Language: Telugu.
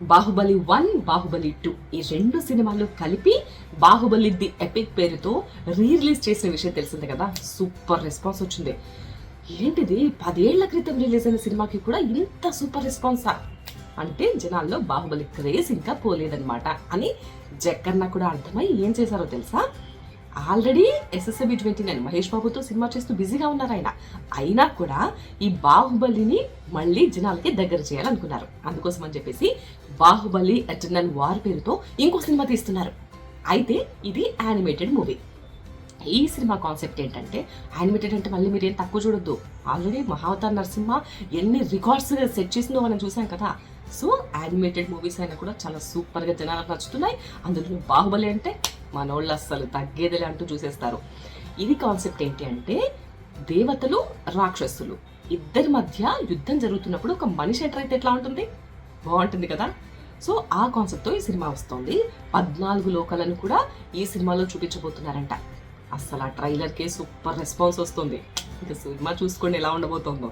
బాహుబలి 1, బాహుబలి 2 ఈ 2 సినిమాలు కలిపి బాహుబలి ది ఎపిక్ పేరుతో రిలీజ్ చేసిన విషయం తెలిసిందే కదా. సూపర్ రెస్పాన్స్ వచ్చింది. ఏంటిది 10 ఏళ్ల క్రితం రిలీజ్ అయిన సినిమాకి కూడా ఇంత సూపర్ రెస్పాన్సా అంటే జనాల్లో బాహుబలి క్రేజ్ ఇంకా పోలేదన్నమాట అని జక్కన్న కూడా అర్థమై ఏం చేశారో తెలుసా, ఆల్రెడీ SSB 29 మహేష్ బాబుతో సినిమా చేస్తూ బిజీగా ఉన్నారు ఆయన. అయినా కూడా ఈ బాహుబలిని మళ్ళీ జనాలకి దగ్గర చేయాలనుకున్నారు. అందుకోసం అని చెప్పేసి బాహుబలి ఎటర్నల్ వార్ పేరుతో ఇంకో సినిమా తీస్తున్నారు. అయితే ఇది యానిమేటెడ్ మూవీ. ఈ సినిమా కాన్సెప్ట్ ఏంటంటే, యానిమేటెడ్ అంటే మళ్ళీ మీరు ఏం తక్కువ చూడొద్దు. ఆల్రెడీ మహావతార్ నరసింహ ఎన్ని రికార్డ్స్ సెట్ చేసిందో మనం చూసాం కదా. సో యానిమేటెడ్ మూవీస్ అయినా కూడా చాలా సూపర్గా జనాలకు నచ్చుతున్నాయి. అందులో బాహుబలి అంటే మనోళ్ళు అస్సలు తగ్గేదిలే అంటూ చూసేస్తారు. ఇది కాన్సెప్ట్ ఏంటి అంటే, దేవతలు రాక్షసులు ఇద్దరి మధ్య యుద్ధం జరుగుతున్నప్పుడు ఒక మనిషి ఎంటర్ అయితే ఎట్లా ఉంటుంది, బాగుంటుంది కదా. సో ఆ కాన్సెప్ట్తో ఈ సినిమా వస్తుంది. 14 లోకాలను కూడా ఈ సినిమాలో చూపించబోతున్నారంట. అస్సలు ఆ ట్రైలర్కే సూపర్ రెస్పాన్స్ వస్తుంది. ఇంకా సినిమా చూసుకోండి ఎలా ఉండబోతుందో.